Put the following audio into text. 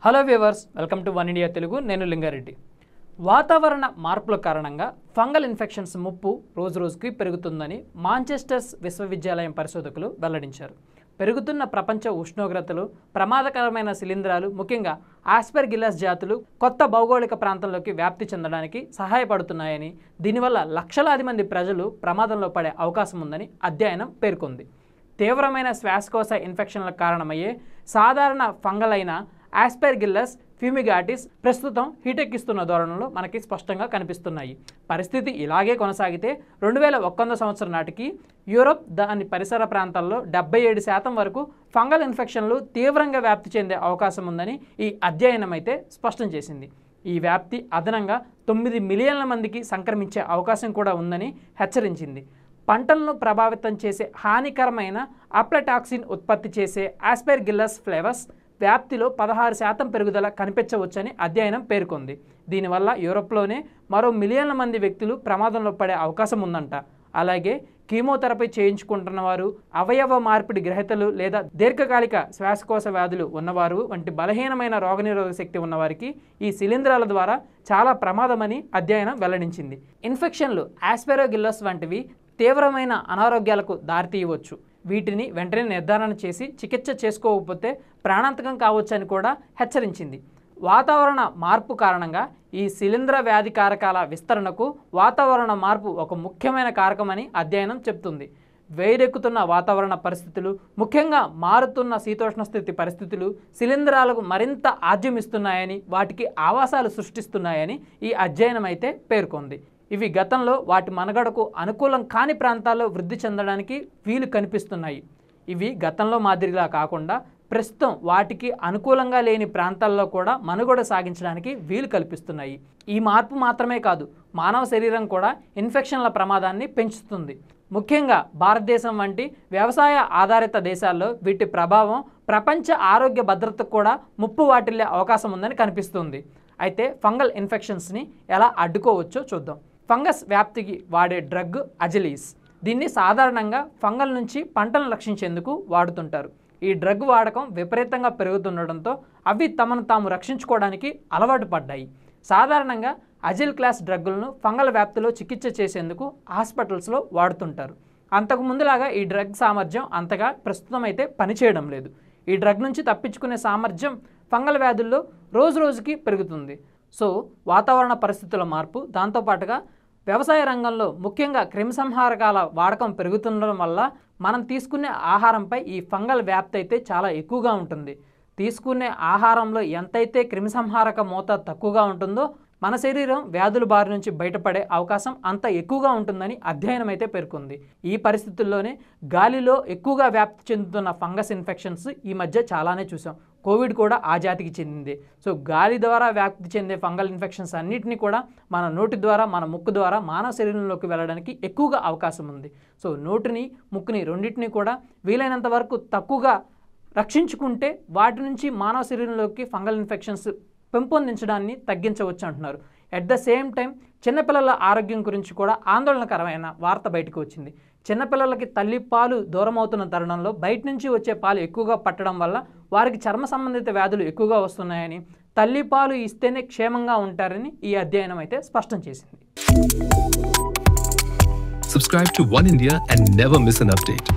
Hello viewers, welcome to one India Telugu. నేను లింగారెడ్డి. వాతావరణ మార్పుల కారణంగా ఫంగల్ ఇన్ఫెక్షన్స్ ముప్పు రోజురోజుకి పెరుగుతుందని మాంచెస్టర్ విశ్వవిద్యాలయం పరిశోధకులు వెల్లడించారు. పెరుగుతున్న ప్రపంచ ఉష్ణోగ్రతలు, ప్రమాదకరమైన శిలీంధ్రాలు, ముఖ్యంగా ఆస్పెర్గిల్లస్ జాతులు కొత్త భౌగోళిక ప్రాంతంలోకి వ్యాప్తి చెందడానికి సహాయపడుతున్నాయని, దీనివల్ల లక్షలాది మంది ప్రజలు ప్రమాదంలో పడే అవకాశం ఉందని అధ్యయనం పేర్కొంది. తీవ్రమైన శ్వాసకోశ ఇన్ఫెక్షన్లకు కారణమయ్యే సాధారణ ఫంగల్ అయిన ఆస్పెర్గిల్లస్ ఫ్యూమిగాటిస్ ప్రస్తుతం హీటెక్కిస్తున్న ధోరణిలో మనకి స్పష్టంగా కనిపిస్తున్నాయి. పరిస్థితి ఇలాగే కొనసాగితే 2100 సంవత్సరం నాటికి యూరోప్, దాని పరిసర ప్రాంతాల్లో 77% వరకు ఫంగల్ ఇన్ఫెక్షన్లు తీవ్రంగా వ్యాప్తి చెందే అవకాశం ఉందని ఈ అధ్యయనం అయితే స్పష్టం చేసింది. ఈ వ్యాప్తి అదనంగా 9 మిలియన్ల మందికి సంక్రమించే అవకాశం కూడా ఉందని హెచ్చరించింది. పంటలను ప్రభావితం చేసే హానికరమైన అప్లటాక్సిన్ ఉత్పత్తి చేసే ఆస్పెర్గిల్లస్ ఫ్లేవస్ వ్యాప్తిలో 16% పెరుగుదల కనిపించవచ్చని అధ్యయనం పేర్కొంది. దీనివల్ల యూరోప్లోనే మరో మిలియన్ల మంది వ్యక్తులు ప్రమాదంలో పడే అవకాశం ఉందంట. అలాగే కీమోథెరపీ చేయించుకుంటున్న వారు, అవయవ మార్పిడి గ్రహీతలు లేదా దీర్ఘకాలిక శ్వాసకోశ వ్యాధులు ఉన్నవారు వంటి బలహీనమైన రోగనిరోధక శక్తి ఉన్నవారికి ఈ శిలీంధ్రాల ద్వారా చాలా ప్రమాదమని అధ్యయనం వెల్లడించింది. ఇన్ఫెక్షన్లు ఆస్పెర్గిల్లస్ వంటివి తీవ్రమైన అనారోగ్యాలకు దారితీయవచ్చు. వీటిని వెంటనే నిర్ధారణ చేసి చికిత్స చేసుకోకపోతే ప్రాణాంతకం కావచ్చని కూడా హెచ్చరించింది. వాతావరణ మార్పు కారణంగా ఈ శిలీంధ్ర వ్యాధి కారకాల విస్తరణకు వాతావరణ మార్పు ఒక ముఖ్యమైన కారకమని అధ్యయనం చెబుతుంది. వేడెక్కుతున్న వాతావరణ పరిస్థితులు, ముఖ్యంగా మారుతున్న శీతోష్ణ స్థితి పరిస్థితులు శిలీంధ్రాలకు మరింత ఆజ్యమిస్తున్నాయని, వాటికి ఆవాసాలు సృష్టిస్తున్నాయని ఈ అధ్యయనం అయితే పేర్కొంది. ఇవి గతంలో వాటి మనుగడకు అనుకూలం కాని ప్రాంతాల్లో వృద్ధి చెందడానికి వీలు కనిపిస్తున్నాయి. ఇవి గతంలో మాదిరిలా కాకుండా ప్రస్తుతం వాటికి అనుకూలంగా లేని ప్రాంతాల్లో కూడా మనుగడ సాగించడానికి వీలు కల్పిస్తున్నాయి. ఈ మార్పు మాత్రమే కాదు, మానవ శరీరం కూడా ఇన్ఫెక్షన్ల ప్రమాదాన్ని పెంచుతుంది. ముఖ్యంగా భారతదేశం వంటి వ్యవసాయ ఆధారిత దేశాల్లో వీటి ప్రభావం ప్రపంచ ఆరోగ్య భద్రతకు కూడా ముప్పు వాటిల్లే అవకాశం ఉందని కనిపిస్తుంది. అయితే ఫంగల్ ఇన్ఫెక్షన్స్ని ఎలా అడ్డుకోవచ్చో చూద్దాం. ఫంగస్ వ్యాప్తికి వాడే డ్రగ్ అజిలీస్. దీన్ని సాధారణంగా ఫంగల్ నుంచి పంటలను రక్షించేందుకు వాడుతుంటారు. ఈ డ్రగ్ వాడకం విపరీతంగా పెరుగుతుండడంతో అవి తమను తాము రక్షించుకోవడానికి అలవాటు పడ్డాయి. సాధారణంగా అజిల్ క్లాస్ డ్రగ్గులను ఫంగల్ వ్యాప్తిలో చికిత్స చేసేందుకు హాస్పిటల్స్లో వాడుతుంటారు. అంతకుముందులాగా ఈ డ్రగ్ సామర్థ్యం అంతగా ప్రస్తుతం అయితే పనిచేయడం లేదు. ఈ డ్రగ్ నుంచి తప్పించుకునే సామర్థ్యం ఫంగల్ వ్యాధుల్లో రోజురోజుకి పెరుగుతుంది. సో వాతావరణ పరిస్థితుల మార్పు, దాంతోపాటుగా వ్యవసాయ రంగంలో ముఖ్యంగా క్రిమిసంహారకాల వాడకం పెరుగుతుండడం వల్ల మనం తీసుకునే ఆహారంపై ఈ ఫంగల్ వ్యాప్తి అయితే చాలా ఎక్కువగా ఉంటుంది. తీసుకునే ఆహారంలో ఎంతైతే క్రిమిసంహారక మోతాదు తక్కువగా ఉంటుందో మన శరీరం వ్యాధుల బారి నుంచి బయటపడే అవకాశం అంత ఎక్కువగా ఉంటుందని అధ్యయనం అయితే పేర్కొంది. ఈ పరిస్థితుల్లోనే గాలిలో ఎక్కువగా వ్యాప్తి చెందుతున్న ఫంగస్ ఇన్ఫెక్షన్స్ ఈ మధ్య చాలానే చూసాం. కోవిడ్ కూడా ఆ జాతికి చెందింది. సో గాలి ద్వారా వ్యాప్తి చెందే ఫంగల్ ఇన్ఫెక్షన్స్ అన్నిటినీ కూడా మన నోటి ద్వారా, మన ముక్కు ద్వారా మానవ శరీరంలోకి వెళ్ళడానికి ఎక్కువగా అవకాశం ఉంది. సో నోటిని, ముక్కుని రెండింటినీ కూడా వీలైనంత వరకు తక్కువగా రక్షించుకుంటే వాటి నుంచి మానవ శరీరంలోకి ఫంగల్ ఇన్ఫెక్షన్స్ పెంపొందించడాన్ని తగ్గించవచ్చు అంటున్నారు. ఎట్ ద సేమ్ టైం చిన్నపిల్లల ఆరోగ్యం గురించి కూడా ఆందోళనకరమైన వార్త బయటకు వచ్చింది. చిన్నపిల్లలకి తల్లి పాలు దూరం అవుతున్న తరుణంలో బయట నుంచి వచ్చే పాలు ఎక్కువగా పట్టడం వల్ల వారికి చర్మ సంబంధిత వ్యాధులు ఎక్కువగా వస్తున్నాయని, తల్లి పాలు ఇస్తేనే క్షేమంగా ఉంటారని ఈ అధ్యయనం అయితే స్పష్టం చేసింది. Subscribe to One India and never miss an update.